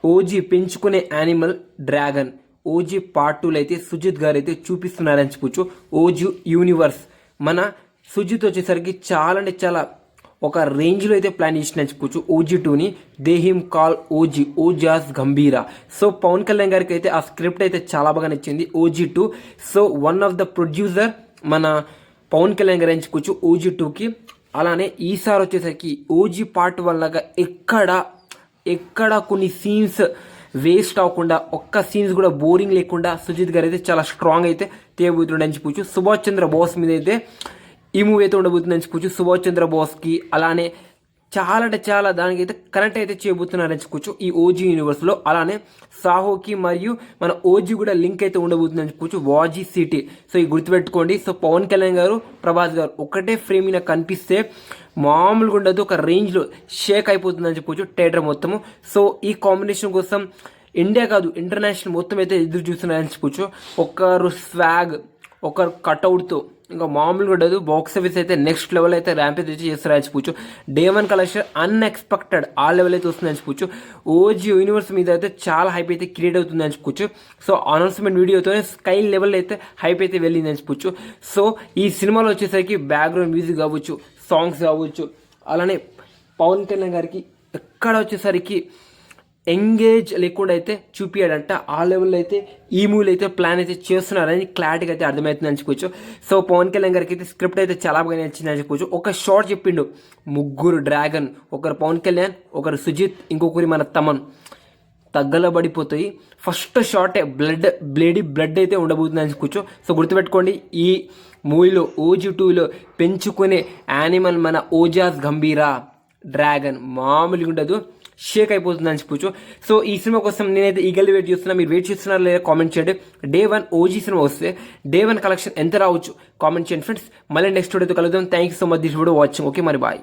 OG పెంచుకునే animal dragon. OG part 2లో అయితే సుజిత్ గారు అయితే చూపిస్తున్నారని చెప్పొచ్చు. ఓజీ యూనివర్స్ మన సుజిత్ వచ్చేసరికి చాలా అంటే చాలా ఒక రేంజ్లో అయితే ప్లాన్ చేసిన చెప్పుకోవచ్చు. ఓజీ 2ని they him call OG Ojas Gambheera. So Pawan Kalyan గారికి అయితే ఆ స్క్రిప్ట్ అయితే చాలా బాగా నచ్చింది OG 2. So one of the producer మన పవన్ కళ్యాణ్ గారు అని చెప్పుకోవచ్చు ఓజీ 2కి. అలానే ఈసారి వచ్చేసరికి ఓజీ పార్ట్ వల్లగా ఎక్కడ కొన్ని సీన్స్ వేస్ట్ అవ్వకుండా, ఒక్క సీన్స్ కూడా బోరింగ్ లేకుండా సుజిత్ గారు అయితే చాలా స్ట్రాంగ్ అయితే తీయబోతుండని చెప్పొచ్చు. సుభాష్ చంద్ర బోస్ మీద అయితే ఈ మూవీ అయితే ఉండబోతుందని చెప్పుకోవచ్చు. సుభాష్ చంద్ర బోస్కి అలానే చాలా అంటే చాలా దానికైతే కనెక్ట్ అయితే చేయబోతున్నారని చెప్పుకోవచ్చు ఈ ఓజీ యూనివర్స్లో. అలానే సాహోకి మరియు మన ఓజీ కూడా లింక్ అయితే ఉండబోతుందని చెప్పుకోవచ్చు, వాజీ సిటీ. సో ఈ గుర్తుపెట్టుకోండి. సో పవన్ కళ్యాణ్ గారు, ప్రభాస్ గారు ఒకటే ఫ్రేమ్ మీద కనిపిస్తే మామూలుగా ఉండదు, ఒక రేంజ్లో షేక్ అయిపోతుందని చెప్పుకోవచ్చు థియేటర్ మొత్తము. సో ఈ కాంబినేషన్ కోసం ఇండియా కాదు ఇంటర్నేషనల్ మొత్తం అయితే ఎదురు చూస్తున్నారని చెప్పుకోవచ్చు. ఒకరు స్వాగ్, ఒకరు కట్అవుట్తో ఇంకా మామూలుగా ఉండదు. బాక్స్ ఆఫీస్ అయితే నెక్స్ట్ లెవెల్ అయితే ర్యాంప్ అయితే చేస్తారని చెప్పొచ్చు. డే 1 కలెక్షన్ అన్ఎక్స్పెక్టెడ్ ఆ లెవెల్ అయితే వస్తుందని చెప్పొచ్చు. ఓజీ యూనివర్స్ మీద అయితే చాలా హైప్ అయితే క్రియేట్ అవుతుందని చెప్పుకోవచ్చు. సో అనౌన్స్మెంట్ వీడియోతోనే స్కై లెవెల్ అయితే హైప్ అయితే వెళ్ళిందని చెప్పొచ్చు. సో ఈ సినిమాలో వచ్చేసరికి బ్యాక్గ్రౌండ్ మ్యూజిక్ కావచ్చు, సాంగ్స్ కావచ్చు, అలానే పవన్ కళ్యాణ్ గారికి ఎక్కడ వచ్చేసరికి ఎంగేజ్ లేకుండా అయితే చూపించాడంట. ఆ లెవెల్లో అయితే ఈ మూవీలో అయితే ప్లాన్ అయితే చేస్తున్నారని క్లారిటీగా అయితే అర్థమవుతుందని చెప్పుకోవచ్చు. సో పవన్ కళ్యాణ్ గారికి అయితే స్క్రిప్ట్ అయితే చాలా బాగా నచ్చిందని చెప్పుకోవచ్చు. ఒక షార్ట్ చెప్పిండు, ముగ్గురు డ్రాగన్, ఒకరు పవన్ కళ్యాణ్, ఒకరు సుజిత్, ఇంకొకరి మన తమన్ తగ్గలబడిపోతాయి. ఫస్ట్ షార్టే బ్లడ్ అయితే ఉండబోతుందని చెప్పుకోవచ్చు. సో గుర్తుపెట్టుకోండి, ఈ మూవీలో ఓజీ 2లో పెంచుకునే యానిమల్ మన ఓజాస్ గంభీరా డ్రాగన్ మామూలుగా ఉండదు, షేక్ అయిపోతుందని చెప్పొచ్చు. సో ఈ సినిమా కోసం నేనైతే ఈగల్ వెయిట్ చేస్తున్నా. మీరు వెయిట్ చేస్తున్నారా లేదా కామెంట్ చేయండి. డే 1 ఓజీ సినిమా వస్తే డే 1 కలెక్షన్ ఎంత రావచ్చు కామెంట్ చేయండి ఫ్రెండ్స్. మళ్ళీ నెక్స్ట్ వీడియోతో కలుద్దాం. Thank you so much this video watching. Okay మరి బాయ్.